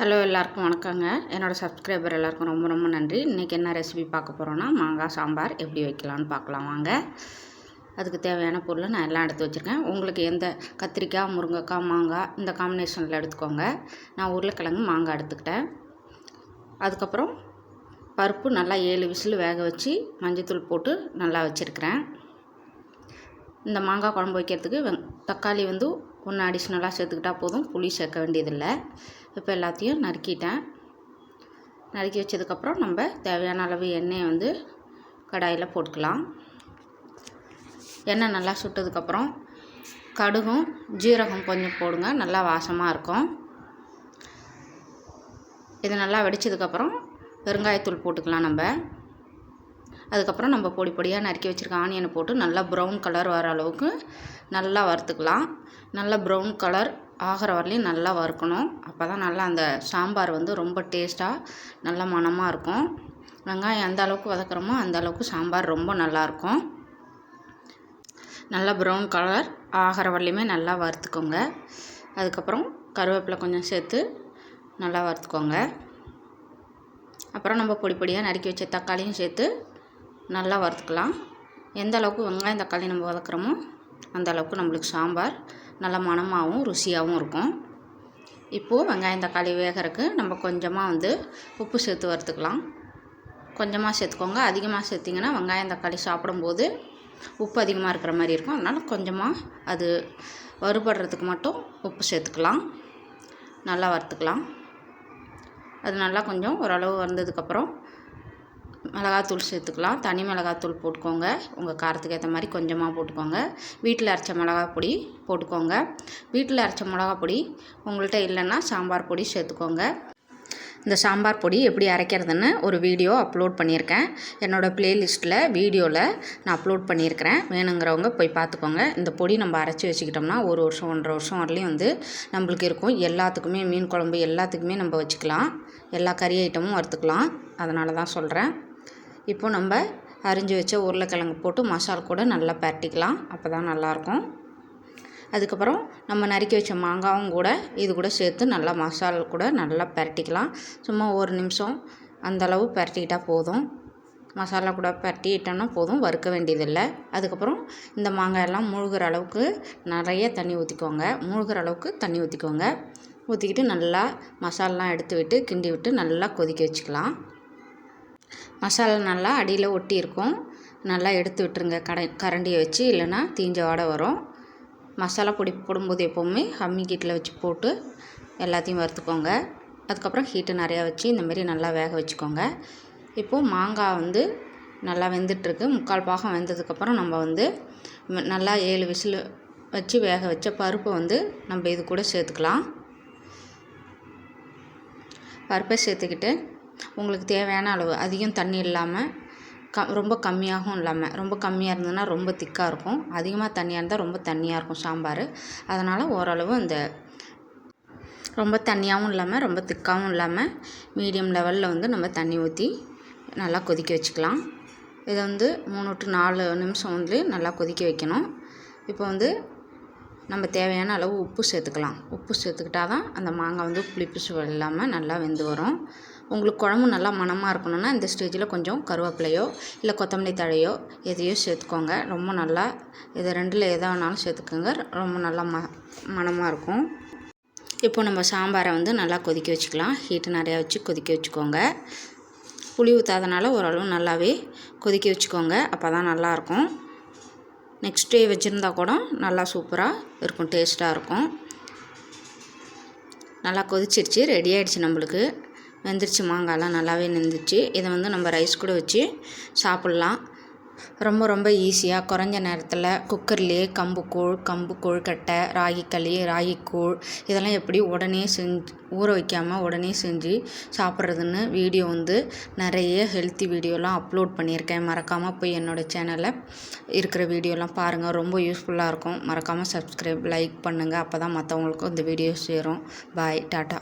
Hello எல்லாருக்கும் வணக்கங்க. என்னோடய சப்ஸ்கிரைபர் எல்லாருக்கும் ரொம்ப ரொம்ப நன்றி. இன்றைக்கி என்ன ரெசிபி பார்க்க போகிறோன்னா மாங்காய் சாம்பார் எப்படி வைக்கலான்னு பார்க்கலாம் வாங்க. அதுக்கு தேவையான பொருளை நான் எல்லாம் எடுத்து வச்சுருக்கேன். உங்களுக்கு எந்த கத்திரிக்காய், முருங்கைக்காய், மாங்காய் இந்த காம்பினேஷனில் எடுத்துக்கோங்க. நான் உருளைக்கிழங்கு மாங்காய் எடுத்துக்கிட்டேன். அதுக்கப்புறம் பருப்பு நல்லா 7 விசில் வேக வச்சு மஞ்சத்தூள் போட்டு நல்லா வச்சுருக்கிறேன். இந்த மாங்காய் குழம்பு வைக்கிறதுக்கு தக்காளி ஒன்று அடிஷ்னலாக சேர்த்துக்கிட்டா போதும், புளி சேர்க்க வேண்டியதில்லை. இப்போ எல்லாத்தையும் நறுக்கிட்டேன். நறுக்கி வச்சதுக்கப்புறம் நம்ம தேவையான அளவு எண்ணெயை கடாயில் போட்டுக்கலாம். எண்ணெய் நல்லா சுட்டதுக்கப்புறம் கடுகும் ஜீரகம் கொஞ்சம் போடுங்க, நல்லா வாசமாக இருக்கும். இது நல்லா வெடித்ததுக்கப்புறம் பெருங்காயத்தூள் போட்டுக்கலாம் நம்ம. அதுக்கப்புறம் நம்ம பொடி பொடியாக நறுக்கி வச்சுருக்க ஆனியனை போட்டு நல்லா ப்ரௌன் கலர் வர அளவுக்கு நல்லா வறுத்துக்கலாம். நல்லா ப்ரௌன் கலர் ஆகிற வரலையும் நல்லா வறுக்கணும். அப்போ தான் நல்லா அந்த சாம்பார் ரொம்ப டேஸ்ட்டாக நல்ல மணமாக இருக்கும். வெங்காயம் எந்த அளவுக்கு வதக்குறோமோ அந்த அளவுக்கு சாம்பார் ரொம்ப நல்லாயிருக்கும். நல்லா ப்ரௌன் கலர் ஆகிற வரலையுமே நல்லா வறுத்துக்கோங்க. அதுக்கப்புறம் கருவேப்பிலை கொஞ்சம் சேர்த்து நல்லா வறுத்துக்கோங்க. அப்புறம் நம்ம பொடி பொடியாக நறுக்கி வச்ச தக்காளியும் சேர்த்து நல்லா வறுத்துக்கலாம். எந்த அளவுக்கு வெங்காயம் தக்காளி நம்ம வதக்குறோமோ அந்த அளவுக்கு நம்மளுக்கு சாம்பார் நல்ல மணமாகவும் ருசியாகவும் இருக்கும். இப்போது வெங்காயம் தக்காளி வேகிறதுக்கு நம்ம கொஞ்சமாக உப்பு சேர்த்து வறுத்துக்கலாம். கொஞ்சமாக சேர்த்துக்கோங்க. அதிகமாக சேர்த்திங்கன்னா வெங்காயம் தக்காளி சாப்பிடும்போது உப்பு அதிகமாக இருக்கிற மாதிரி இருக்கும். அதனால் கொஞ்சமாக அது வறுபடுறதுக்கு மட்டும் உப்பு சேர்த்துக்கலாம். நல்லா வறுத்துக்கலாம். அது நல்லா கொஞ்சம் ஓரளவு வந்ததுக்கப்புறம் மிளகாத்தூள் சேர்த்துக்கலாம். தனி மிளகாத்தூள் போட்டுக்கோங்க. உங்கள் காரத்துக்கு ஏற்ற மாதிரி கொஞ்சமாக போட்டுக்கோங்க. வீட்டில் அரைச்ச மிளகா பொடி போட்டுக்கோங்க. வீட்டில் அரைச்ச மிளகா பொடி உங்கள்கிட்ட இல்லைன்னா சாம்பார் பொடி சேர்த்துக்கோங்க. இந்த சாம்பார் பொடி எப்படி அரைக்கிறதுன்னு ஒரு வீடியோ அப்லோட் பண்ணியிருக்கேன். என்னோடய ப்ளேலிஸ்ட்டில் வீடியோவில் நான் அப்லோட் பண்ணியிருக்கிறேன். வேணுங்கிறவங்க போய் பார்த்துக்கோங்க. இந்த பொடி நம்ம அரைச்சி வச்சுக்கிட்டோம்னா 1 வருஷம் 1.5 வருஷம் வரலையும் நம்மளுக்கு இருக்கும். எல்லாத்துக்குமே மீன் குழம்பு எல்லாத்துக்குமே நம்ம வச்சுக்கலாம். எல்லா கறி ஐட்டமும் வறுத்துக்கலாம். அதனால தான் சொல்கிறேன். இப்போது நம்ம அரிஞ்சு வச்ச உருளைக்கிழங்கு போட்டு மசாலா கூட நல்லா பரட்டிக்கலாம். அப்போ தான் நல்லாயிருக்கும். அதுக்கப்புறம் நம்ம நறுக்கி வச்ச மாங்காவும் கூட இது கூட சேர்த்து நல்லா மசாலா கூட நல்லா பரட்டிக்கலாம். சும்மா 1 நிமிஷம் அந்தளவு பரட்டிக்கிட்டால் போதும். மசாலா கூட பரட்டிட்டோன்னா போதும், வறுக்க வேண்டியதில்லை. அதுக்கப்புறம் இந்த மாங்காயெல்லாம் மூழ்கிற அளவுக்கு நிறைய தண்ணி ஊற்றிக்கோங்க. மூழ்கிற அளவுக்கு தண்ணி ஊற்றிக்கோங்க. ஊற்றிக்கிட்டு நல்லா மசாலாலாம் எடுத்து விட்டு கிண்டி விட்டு நல்லா கொதிக்க வச்சுக்கலாம். மசாலா நல்லா அடியில் ஒட்டி இருக்கும். நல்லா எடுத்து விட்டுருங்க கரண்டியை வச்சு, இல்லைன்னா தீஞ்ச வாடை வரும். மசாலா பொடி போடும்போது எப்போவுமே கம்மி ஹீட்டில் வச்சு போட்டு எல்லாத்தையும் வறுத்துக்கோங்க. அதுக்கப்புறம் ஹீட்டு நிறையா வச்சு இந்தமாரி நல்லா வேக வச்சுக்கோங்க. இப்போது மாங்காய் நல்லா வெந்துட்டுருக்கு. 3/4 பாகம் வெந்ததுக்கப்புறம் நம்ம நல்லா 7 விசில் வச்சு வேக வச்ச பருப்பை நம்ம இது கூட சேர்த்துக்கலாம். பருப்பை சேர்த்துக்கிட்டு உங்களுக்கு தேவையான அளவு, அதிகம் தண்ணி இல்லாமல் ரொம்ப கம்மியாகவும் இல்லாமல், ரொம்ப கம்மியாக இருந்ததுன்னா ரொம்ப திக்காக இருக்கும். அதிகமாக தண்ணியாக இருந்தால் ரொம்ப தண்ணியாக இருக்கும் சாம்பார். அதனால் ஓரளவு ரொம்ப தண்ணியாகவும் இல்லாமல் ரொம்ப திக்காகவும் இல்லாமல் மீடியம் லெவலில் நம்ம தண்ணி ஊற்றி நல்லா கொதிக்க வச்சுக்கலாம். இதை 3 to 4 நிமிஷம் நல்லா கொதிக்க வைக்கணும். இப்போ நம்ம தேவையான அளவு உப்பு சேர்த்துக்கலாம். உப்பு சேர்த்துக்கிட்டால் தான் அந்த மாங்காய் புளிப்பு சுவை இல்லாமல் நல்லா வெந்து வரும். உங்களுக்கு குழம்பு நல்லா மணமாக இருக்கணும்னா இந்த ஸ்டேஜில் கொஞ்சம் கருவேப்பிலையோ இல்லை கொத்தமல்லி தழையோ எதையோ சேர்த்துக்கோங்க. ரொம்ப நல்லா இதை 2ல் எதை வேணாலும் சேர்த்துக்கோங்க. ரொம்ப நல்லா மணமாக இருக்கும். இப்போ நம்ம சாம்பாரை நல்லா கொதிக்க வச்சுக்கலாம். ஹீட்டு நிறையா வச்சு கொதிக்க வச்சுக்கோங்க. புளி ஊற்றாதனால ஓரளவு நல்லாவே கொதிக்க வச்சுக்கோங்க. அப்போ தான் நல்லாயிருக்கும். நெக்ஸ்ட் டே வச்சுருந்தா கூட நல்லா சூப்பராக இருக்கும், டேஸ்ட்டாக இருக்கும். நல்லா கொதிச்சிருச்சு, ரெடி ஆகிடுச்சு. நம்மளுக்கு வெந்துருச்சு. மாங்காய்லாம் நல்லாவே வெந்துருச்சு. இதை நம்ம ரைஸ் கூட வச்சு சாப்பிட்லாம். ரொம்ப ரொம்ப ஈஸியாக குறைஞ்ச நேரத்தில் குக்கர்லேயே கம்பு கொழுக்கட்டை, ராகி களி, ராகிக்கூழ் இதெல்லாம் எப்படி உடனே ஊற வைக்காமல் உடனே செஞ்சு சாப்பிட்றதுன்னு வீடியோ நிறைய ஹெல்த்தி வீடியோலாம் அப்லோட் பண்ணியிருக்கேன். மறக்காமல் போய் என்னோடய சேனலில் இருக்கிற வீடியோலாம் பாருங்கள். ரொம்ப யூஸ்ஃபுல்லாக இருக்கும். மறக்காமல் சப்ஸ்கிரைப் லைக் பண்ணுங்கள். அப்போ தான் மற்றவங்களுக்கும் இந்த வீடியோ சேரும். பாய், டாட்டா.